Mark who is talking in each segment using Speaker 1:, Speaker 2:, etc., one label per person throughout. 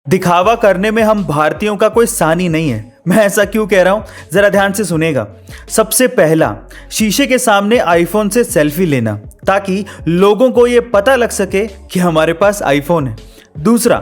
Speaker 1: दिखावा करने में हम भारतीयों का कोई सानी नहीं है। मैं ऐसा क्यों कह रहा हूं, जरा ध्यान से सुनेगा। सबसे पहला, शीशे के सामने आईफोन से सेल्फी लेना ताकि लोगों को यह पता लग सके कि हमारे पास आईफोन है। दूसरा,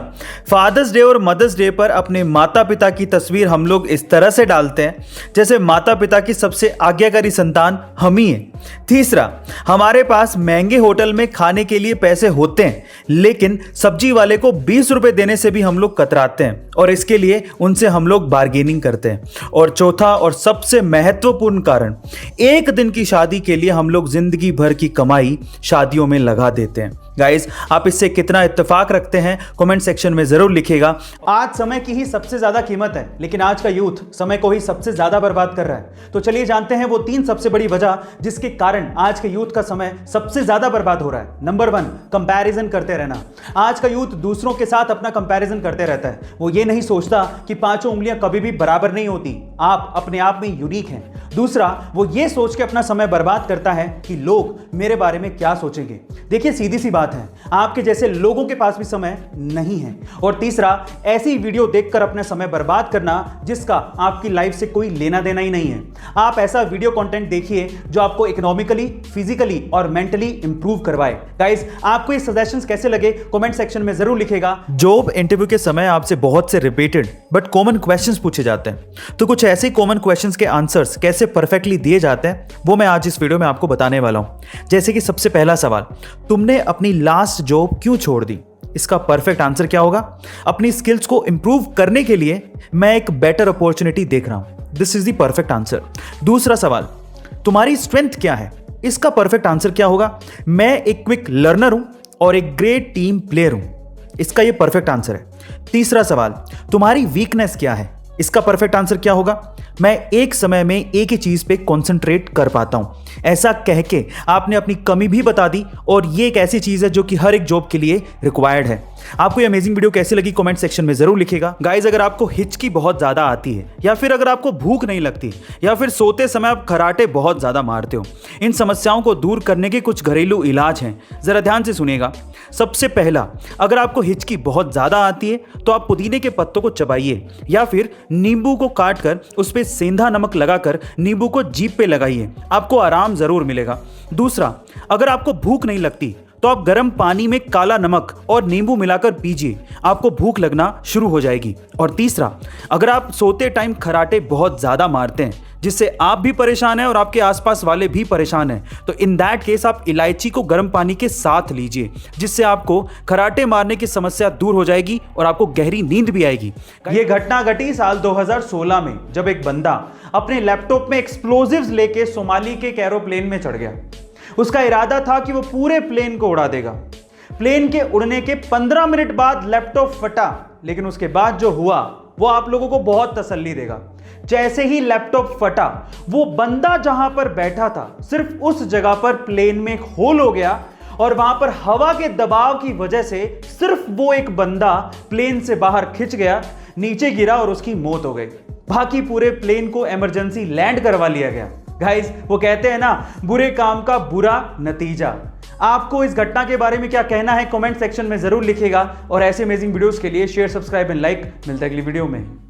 Speaker 1: फादर्स डे और मदर्स डे पर अपने माता पिता की तस्वीर हम लोग इस तरह से डालते हैं जैसे माता पिता की सबसे आज्ञाकारी संतान हम ही हैं। तीसरा, हमारे पास महंगे होटल में खाने के लिए पैसे होते हैं लेकिन सब्जी वाले को 20 रुपए देने से भी हम लोग कतराते हैं और इसके लिए उनसे हम लोग बार्गेनिंग करते हैं। और चौथा और सबसे महत्वपूर्ण कारण, एक दिन की शादी के लिए हम लोग जिंदगी भर की कमाई शादियों में लगा देते हैं। गाइस, आप इससे कितना इत्तेफाक रखते हैं कमेंट सेक्शन में जरूर लिखिएगा। आज समय की ही सबसे ज्यादा कीमत है लेकिन आज का यूथ समय को ही सबसे ज्यादा बर्बाद कर रहा है। तो चलिए जानते हैं वो 3 सबसे बड़ी वजह जिसके कारण आज के यूथ का समय सबसे ज्यादा बर्बाद हो रहा है। नंबर 1, कंपैरिजन करते रहना। आज का यूथ दूसरों के साथ अपना कंपैरिजन करते रहता है। वो ये नहीं सोचता कि पांचों उंगलियां कभी भी बराबर नहीं होती, आप अपने आप में यूनिक हैं। दूसरा, वो ये सोच के अपना समय बर्बाद करता है कि लोग मेरे बारे में क्या सोचेंगे। देखिए, सीधी सी बात है, आपके जैसे लोगों के पास भी समय नहीं है। और तीसरा, ऐसी वीडियो देखकर अपना समय बर्बाद करना जिसका आपकी लाइफ से कोई लेना देना ही नहीं है। आप ऐसा वीडियो कंटेंट देखिए जो आपको इकोनॉमिकली, फिजिकली और मेंटली इंप्रूव करवाए। गाइस, आपको ये सजेशंस कैसे लगे कमेंट सेक्शन में जरूर लिखिएगा। जॉब इंटरव्यू के समय आपसे बहुत से रिपीटेड बट कॉमन क्वेश्चंस पूछे जाते हैं, तो कुछ ऐसे कॉमन क्वेश्चंस के आंसर्स कैसे परफेक्टली दिए जाते हैं वो मैं आज इस वीडियो में आपको बताने वाला हूं। जैसे कि सबसे पहला सवाल, तुमने अपनी लास्ट जॉब क्यों छोड़ दी? इसका परफेक्ट आंसर क्या होगा? अपनी स्किल्स को इंप्रूव करने के लिए मैं एक बेटर अपॉर्चुनिटी देख रहा हूं। This is the perfect answer. दूसरा सवाल, तुम्हारी स्ट्रेंथ क्या है? इसका परफेक्ट आंसर क्या होगा? मैं एक क्विक लर्नर हूं और एक ग्रेट टीम प्लेयर हूं। इसका यह परफेक्ट आंसर है। तीसरा सवाल, तुम्हारी वीकनेस क्या है? इसका परफेक्ट आंसर क्या होगा? मैं एक समय में एक ही चीज पे कंसंट्रेट कर पाता हूं। ऐसा कह के आपने अपनी कमी भी बता दी और ये एक ऐसी चीज है जो कि हर एक जॉब के लिए रिक्वायर्ड है। आपको ये अमेजिंग वीडियो कैसी लगी कमेंट सेक्शन में जरूर लिखिएगा। गाइज, अगर आपको हिचकी बहुत ज्यादा आती है या फिर अगर आपको भूख नहीं लगती या फिर सोते समय आप खराटे बहुत ज्यादा मारते हो, इन समस्याओं को दूर करने के कुछ घरेलू इलाज हैं, जरा ध्यान से सुनिएगा। सबसे पहला, अगर आपको हिचकी बहुत ज्यादा आती है तो आप पुदीने के पत्तों को चबाइए या फिर नींबू को काट कर उस पर सेंधा नमक लगाकर नींबू को जीभ पे लगाइए, आपको आराम जरूर मिलेगा। दूसरा, अगर आपको भूख नहीं लगती तो आप गर्म पानी में काला नमक और नींबू मिलाकर पीजिए, आपको भूख लगना शुरू हो जाएगी। और तीसरा, अगर आप सोते टाइम खराटे बहुत ज्यादा मारते हैं जिससे आप भी परेशान हैं और आपके आसपास वाले भी परेशान हैं, तो इन दैट केस आप इलायची को गर्म पानी के साथ लीजिए जिससे आपको खराटे मारने की समस्या दूर हो जाएगी और आपको गहरी नींद भी आएगी। ये घटना घटी साल 2016 में जब एक बंदा अपने लैपटॉप में एक्सप्लोजिव्स लेके सोमाली के एक एरोप्लेन में चढ़ गया। उसका इरादा था कि वो पूरे प्लेन को उड़ा देगा। प्लेन के उड़ने के 15 मिनट बाद लैपटॉप फटा, लेकिन उसके बाद जो हुआ वो आप लोगों को बहुत तसल्ली देगा। जैसे ही लैपटॉप फटा, वो बंदा जहां पर बैठा था सिर्फ उस जगह पर प्लेन में एक होल हो गया और वहां पर हवा के दबाव की वजह से सिर्फ वो एक बंदा प्लेन से बाहर खिंच गया, नीचे गिरा और उसकी मौत हो गई। बाकी पूरे प्लेन को इमरजेंसी लैंड करवा लिया गया। गाइस, वो कहते हैं ना, बुरे काम का बुरा नतीजा। आपको इस घटना के बारे में क्या कहना है कमेंट सेक्शन में जरूर लिखिएगा और ऐसे अमेजिंग वीडियोस के लिए शेयर, सब्सक्राइब एंड लाइक। मिलते हैं अगली वीडियो में।